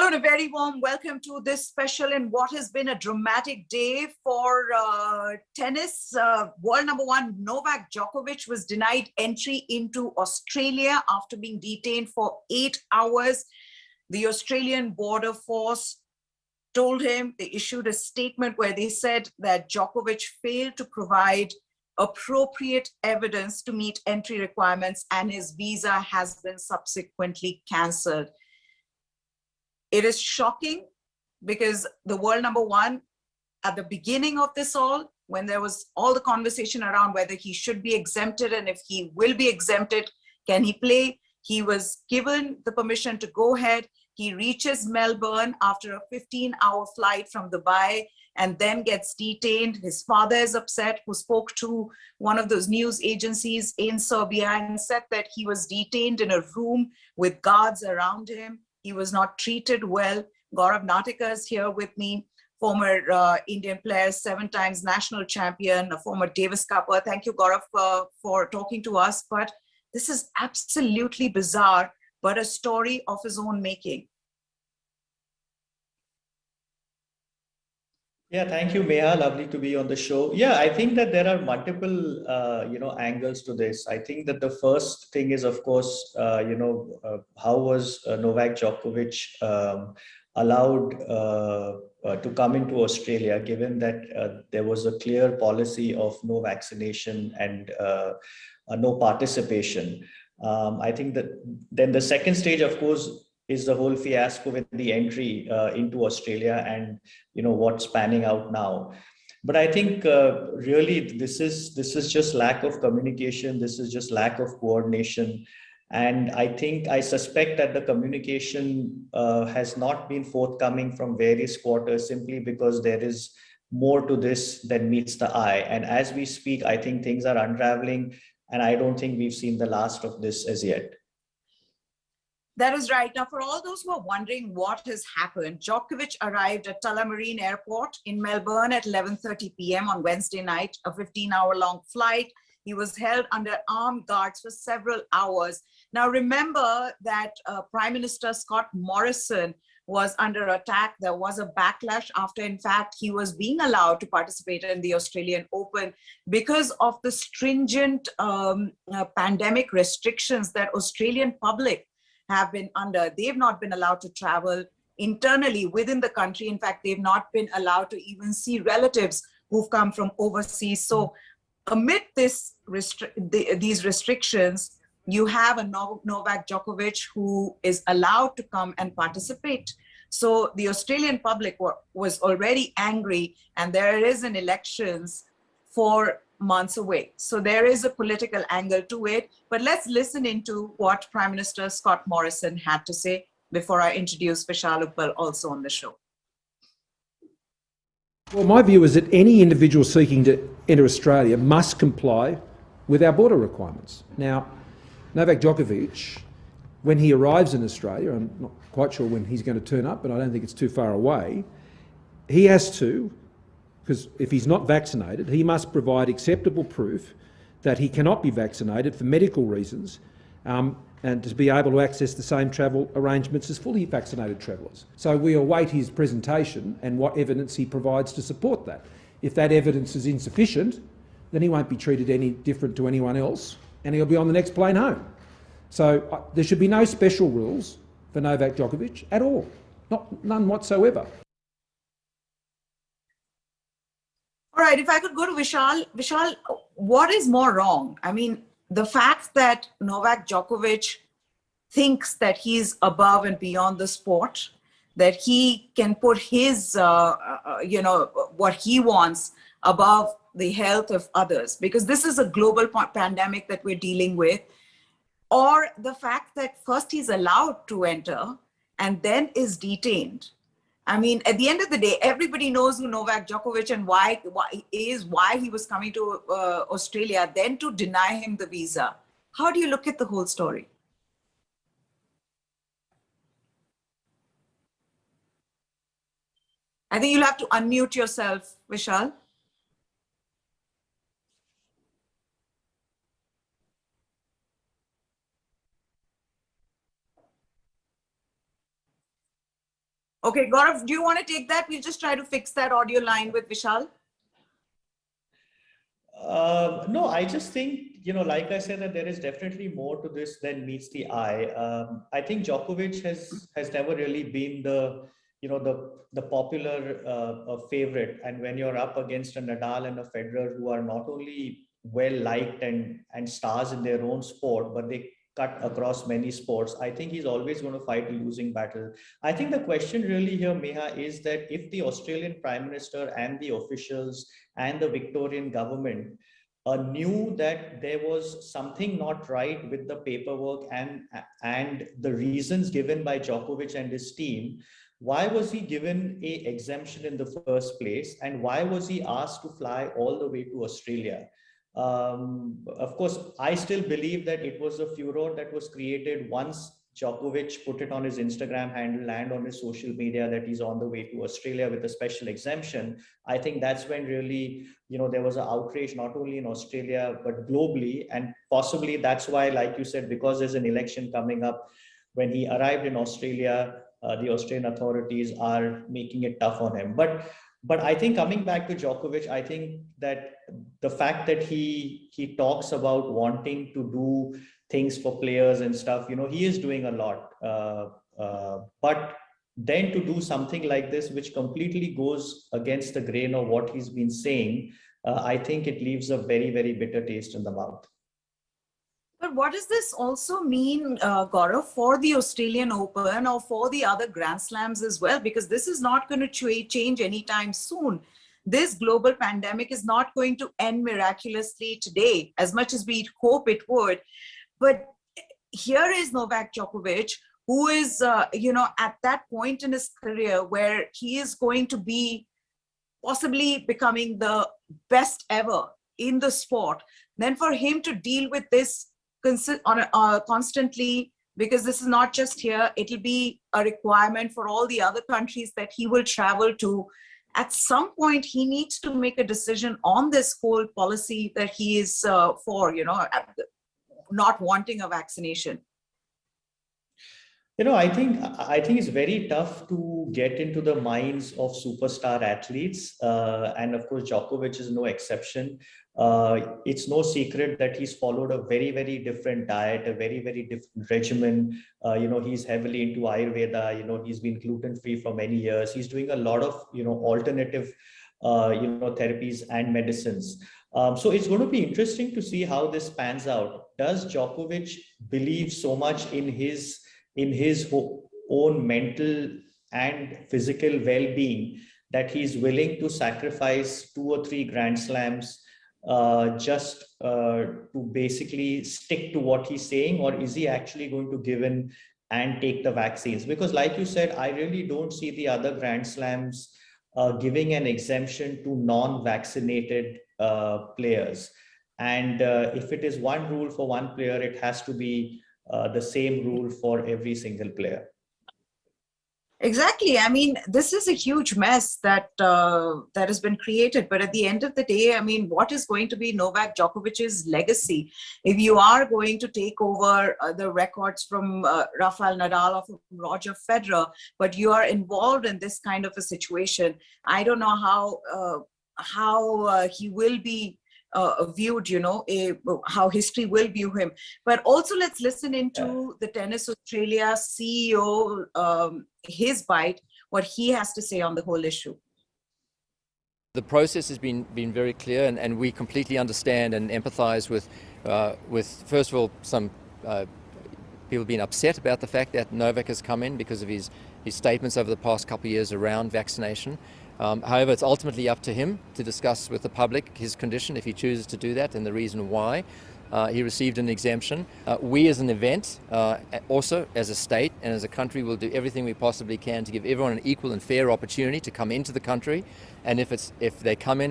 Hello and a very warm welcome to this special and what has been a dramatic day for tennis. World number one Novak Djokovic was denied entry into Australia after being detained for 8 hours. The Australian Border Force told him, they issued a statement where they said that Djokovic failed to provide appropriate evidence to meet entry requirements and his visa has been subsequently cancelled. It is shocking because the world number one, at the beginning of this all, when there was all the conversation around whether he should be exempted and if he will be exempted, can he play? He was given the permission to go ahead. He reaches Melbourne after a 15-hour flight from Dubai and then gets detained. His father is upset, who spoke to one of those news agencies in Serbia and said that he was detained in a room with guards around him. He was not treated well. Gaurav Natika is here with me, former Indian player, 7 times national champion, a former Davis Cupper. Thank you, Gaurav, for talking to us. But this is absolutely bizarre, but a story of his own making. Yeah, thank you, Meha. Lovely to be on the show. Yeah, I think that there are multiple, angles to this. I think that the first thing is, of course, how was Novak Djokovic allowed to come into Australia, given that there was a clear policy of no vaccination and no participation. I think that then the second stage, of course, is the whole fiasco with the entry into Australia and what's panning out now. But I think really this is just lack of communication. This is just lack of coordination. And I suspect that the communication has not been forthcoming from various quarters simply because there is more to this than meets the eye. And as we speak, I think things are unraveling and I don't think we've seen the last of this as yet. That is right. Now, for all those who are wondering what has happened, Djokovic arrived at Tullamarine Airport in Melbourne at 11:30 p.m. on Wednesday night, a 15-hour-long flight. He was held under armed guards for several hours. Now, remember that Prime Minister Scott Morrison was under attack. There was a backlash after, in fact, he was being allowed to participate in the Australian Open because of the stringent pandemic restrictions that Australian public have been under. They've not been allowed to travel internally within the country. In fact, they've not been allowed to even see relatives who've come from overseas. So amid these restrictions, you have a Novak Djokovic who is allowed to come and participate. So the Australian public was already angry, and there is an elections 4 months away. So there is a political angle to it. But let's listen into what Prime Minister Scott Morrison had to say before I introduce Vishal Uppal also on the show. Well, my view is that any individual seeking to enter Australia must comply with our border requirements. Now, Novak Djokovic, when he arrives in Australia, I'm not quite sure when he's going to turn up, but I don't think it's too far away, he has to, because if he's not vaccinated, he must provide acceptable proof that he cannot be vaccinated for medical reasons and to be able to access the same travel arrangements as fully vaccinated travellers. So we await his presentation and what evidence he provides to support that. If that evidence is insufficient, then he won't be treated any different to anyone else and he'll be on the next plane home. So there should be no special rules for Novak Djokovic at all, none whatsoever. All right, if I could go to Vishal. Vishal, what is more wrong? I mean, the fact that Novak Djokovic thinks that he's above and beyond the sport, that he can put his, what he wants above the health of others, because this is a global pandemic that we're dealing with, or the fact that first he's allowed to enter and then is detained. I mean, at the end of the day, everybody knows who Novak Djokovic and why he was coming to Australia, then to deny him the visa. How do you look at the whole story? I think you'll have to unmute yourself, Vishal. Okay, Gaurav, do you want to take that? We'll just try to fix that audio line with Vishal. No, I just think, like I said, that there is definitely more to this than meets the eye. I think Djokovic has never really been the popular favorite. And when you're up against a Nadal and a Federer who are not only well liked and stars in their own sport, but they cut across many sports, I think he's always going to fight a losing battle. I think the question really here, Meha, is that if the Australian Prime Minister and the officials and the Victorian government knew that there was something not right with the paperwork and the reasons given by Djokovic and his team, why was he given a exemption in the first place, and why was he asked to fly all the way to Australia? Of course, I still believe that it was a furor that was created once Djokovic put it on his Instagram handle and on his social media that he's on the way to Australia with a special exemption. I think that's when really, there was an outrage not only in Australia, but globally. And possibly that's why, like you said, because there's an election coming up, when he arrived in Australia, the Australian authorities are making it tough on him. But I think coming back to Djokovic, I think that the fact that he talks about wanting to do things for players and stuff, he is doing a lot. But then to do something like this, which completely goes against the grain of what he's been saying, I think it leaves a very, very bitter taste in the mouth. But what does this also mean, Gaurav, for the Australian Open or for the other Grand Slams as well? Because this is not going to change anytime soon. This global pandemic is not going to end miraculously today, as much as we hope it would. But here is Novak Djokovic, who is, at that point in his career where he is going to be possibly becoming the best ever in the sport. Then for him to deal with this constantly, because this is not just here, it'll be a requirement for all the other countries that he will travel to. At some point, he needs to make a decision on this whole policy that he is for, not wanting a vaccination. I think it's very tough to get into the minds of superstar athletes, and of course, Djokovic is no exception. It's no secret that he's followed a very, very different diet, a very, very different regimen. He's heavily into Ayurveda. He's been gluten-free for many years. He's doing a lot of, alternative, therapies and medicines. So it's going to be interesting to see how this pans out. Does Djokovic believe so much in his own mental and physical well-being that he's willing to sacrifice 2 or 3 Grand Slams just to basically stick to what he's saying, or is he actually going to give in and take the vaccines? Because like you said, I really don't see the other Grand Slams giving an exemption to non-vaccinated players. And if it is one rule for one player, it has to be the same rule for every single player. Exactly. I mean, this is a huge mess that has been created. But at the end of the day, I mean, what is going to be Novak Djokovic's legacy? If you are going to take over the records from Rafael Nadal or from Roger Federer, but you are involved in this kind of a situation, I don't know how he will be viewed, how history will view him. But also let's listen into the Tennis Australia CEO, his bite, what he has to say on the whole issue. The process has been very clear, and we completely understand and empathize with first of all, some people being upset about the fact that Novak has come in because of his statements over the past couple of years around vaccination. However, it's ultimately up to him to discuss with the public his condition if he chooses to do that and the reason why he received an exemption. We as an event, also as a state and as a country, will do everything we possibly can to give everyone an equal and fair opportunity to come into the country. And if they come in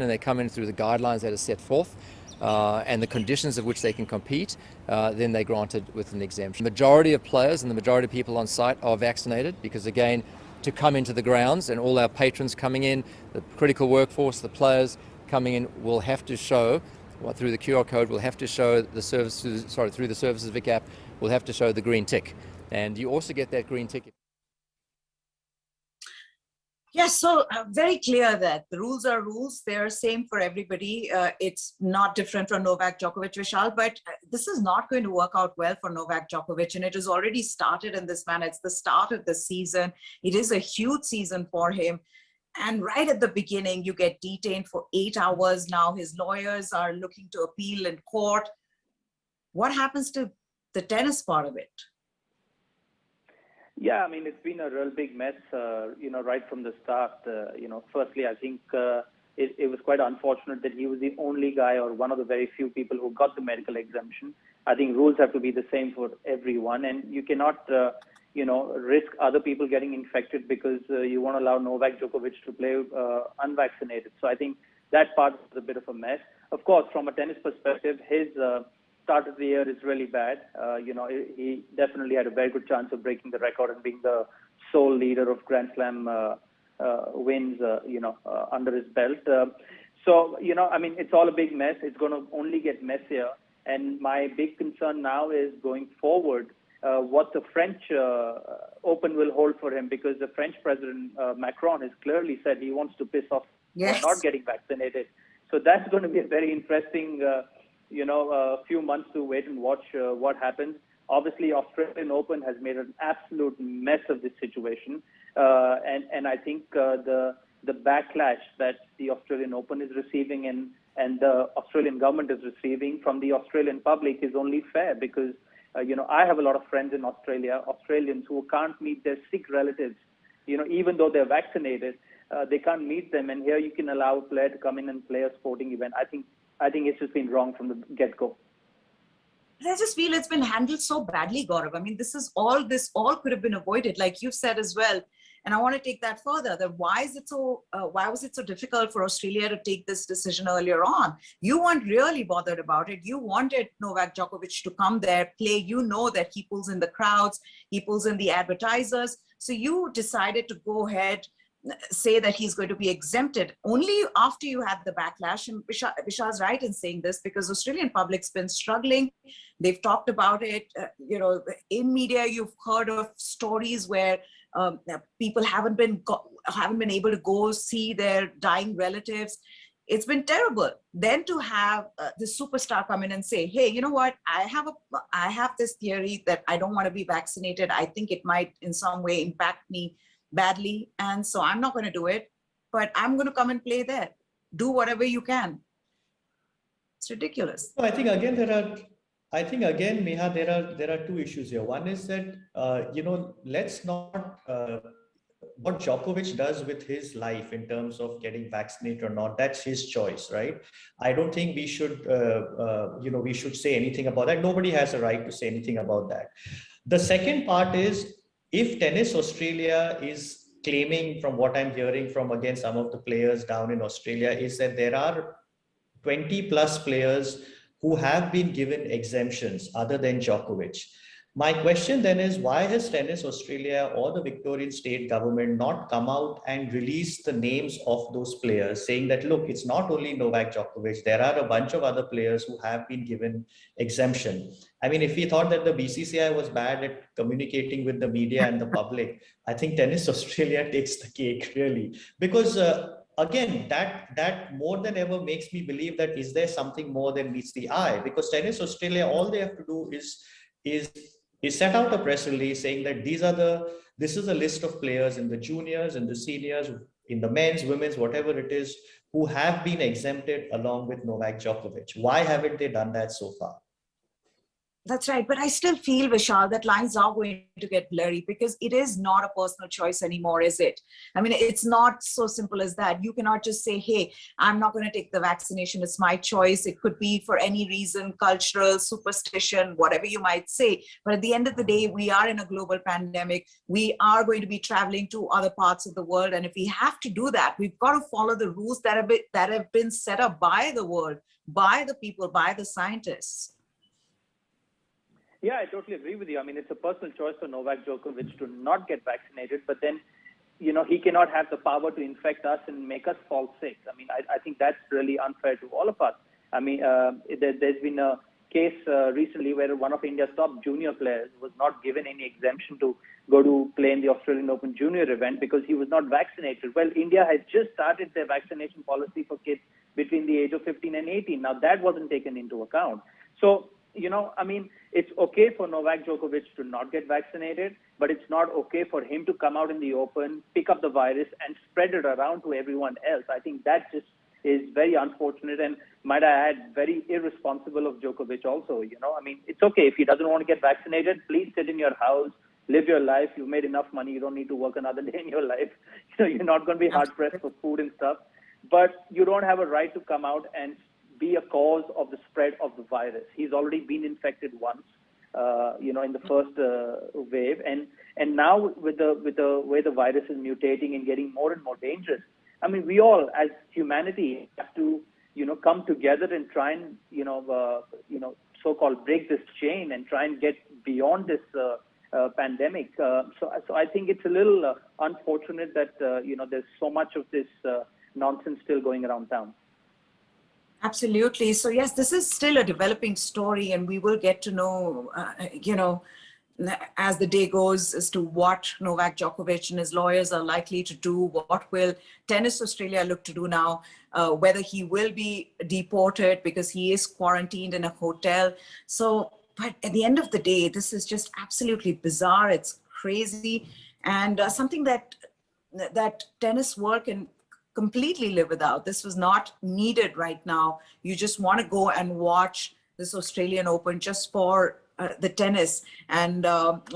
through the guidelines that are set forth and the conditions of which they can compete, then they're granted with an exemption. The majority of players and the majority of people on site are vaccinated because, again, to come into the grounds, and all our patrons coming in, the critical workforce, the players coming in, will have to show, through the QR code, will have to show the service, through the Services Vic app, will have to show the green tick. And you also get that green tick. Yes, so very clear that the rules are rules. They're same for everybody. It's not different from Novak Djokovic, Vishal, but this is not going to work out well for Novak Djokovic. And it has already started in this manner. It's the start of the season. It is a huge season for him. And right at the beginning, you get detained for 8 hours. Now his lawyers are looking to appeal in court. What happens to the tennis part of it? Yeah, I mean, it's been a real big mess, right from the start. Firstly, I think it was quite unfortunate that he was the only guy or one of the very few people who got the medical exemption. I think rules have to be the same for everyone, and you cannot, risk other people getting infected because you want to allow Novak Djokovic to play unvaccinated. So I think that part is a bit of a mess. Of course, from a tennis perspective, his start of the year is really bad. He definitely had a very good chance of breaking the record and being the sole leader of Grand Slam wins, under his belt. It's all a big mess. It's going to only get messier. And my big concern now is going forward, what the French Open will hold for him, because the French President Macron has clearly said he wants to piss off Yes. not getting vaccinated. So that's going to be a very interesting a few months to wait and watch what happens. Obviously, Australian Open has made an absolute mess of this situation, and I think the backlash that the Australian Open is receiving and the Australian government is receiving from the Australian public is only fair, because I have a lot of friends in Australia, Australians who can't meet their sick relatives, even though they're vaccinated, they can't meet them, and here you can allow a player to come in and play a sporting event. I think it's just been wrong from the get-go. I just feel it's been handled so badly, Gaurav. I mean, this all could have been avoided, like you said as well. And I want to take that further. That why was it so difficult for Australia to take this decision earlier on? You weren't really bothered about it. You wanted Novak Djokovic to come there, play. You know that he pulls in the crowds, he pulls in the advertisers. So you decided to go ahead, say that he's going to be exempted only after you had the backlash. And Vishal's right in saying this, because Australian public's been struggling. They've talked about it. In media, you've heard of stories where people haven't been able to go see their dying relatives. It's been terrible. Then to have this superstar come in and say, "Hey, you know what? I have this theory that I don't want to be vaccinated. I think it might in some way impact me badly, and so I'm not going to do it, but I'm going to come and play there. Do whatever you can." It's ridiculous. I think again, Neha, there are two issues here. One is that let's not what Djokovic does with his life in terms of getting vaccinated or not, that's his choice, right? I don't think we should we should say anything about that. Nobody has a right to say anything about that. The second part is, if Tennis Australia is claiming, from what I'm hearing from again some of the players down in Australia, is that there are 20 plus players who have been given exemptions other than Djokovic. My question then is, why has Tennis Australia or the Victorian state government not come out and release the names of those players, saying that, look, it's not only Novak Djokovic, there are a bunch of other players who have been given exemption. I mean, if we thought that the BCCI was bad at communicating with the media and the public, I think Tennis Australia takes the cake, really. Because again, that more than ever makes me believe that is there something more than meets the eye? Because Tennis Australia, all they have to do is set out a press release saying that this is a list of players in the juniors and the seniors, in the men's, women's, whatever it is, who have been exempted along with Novak Djokovic. Why haven't they done that so far? That's right. But I still feel, Vishal, that lines are going to get blurry, because it is not a personal choice anymore, is it? I mean, it's not so simple as that. You cannot just say, hey, I'm not going to take the vaccination. It's my choice. It could be for any reason, cultural, superstition, whatever you might say. But at the end of the day, we are in a global pandemic. We are going to be traveling to other parts of the world. And if we have to do that, we've got to follow the rules that have been set up by the world, by the people, by the scientists. Yeah, I totally agree with you. I mean, it's a personal choice for Novak Djokovic to not get vaccinated, but then, he cannot have the power to infect us and make us fall sick. I mean, I think that's really unfair to all of us. I mean, there's been a case recently where one of India's top junior players was not given any exemption to go to play in the Australian Open junior event because he was not vaccinated. Well, India has just started their vaccination policy for kids between the age of 15 and 18. Now, that wasn't taken into account. So, I mean, it's okay for Novak Djokovic to not get vaccinated, but it's not okay for him to come out in the open, pick up the virus, and spread it around to everyone else. I think that just is very unfortunate, and might I add, very irresponsible of Djokovic also. I mean, it's okay if he doesn't want to get vaccinated. Please sit in your house, live your life. You've made enough money. You don't need to work another day in your life. You're not going to be hard pressed for food and stuff. But you don't have a right to come out and be a cause of the spread of the virus. He's already been infected once, in the first wave, and now with the way the virus is mutating and getting more and more dangerous. I mean, we all, as humanity, have to, come together and try and, so-called break this chain and try and get beyond this pandemic. So I think it's a little unfortunate that, there's so much of this nonsense still going around town. Absolutely. So yes, this is still a developing story, and we will get to know, as the day goes, as to what Novak Djokovic and his lawyers are likely to do. What will Tennis Australia look to do now? Whether he will be deported because he is quarantined in a hotel. So, but at the end of the day, this is just absolutely bizarre. It's crazy, and something that tennis world can completely live without. This was not needed right now. You just want to go and watch this Australian Open just for the tennis and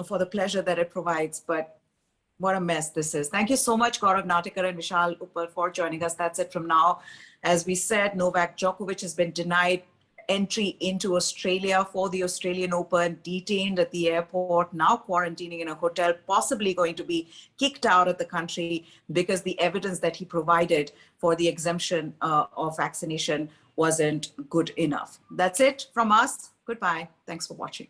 for the pleasure that it provides. But what a mess this is. Thank you so much, Gaurav Natikar and Vishal Uppal, for joining us. That's it from now. As we said, Novak Djokovic has been denied entry into Australia for the Australian Open, detained at the airport, now quarantining in a hotel, possibly going to be kicked out of the country because the evidence that he provided for the exemption of vaccination wasn't good enough. That's it from us. Goodbye. Thanks for watching.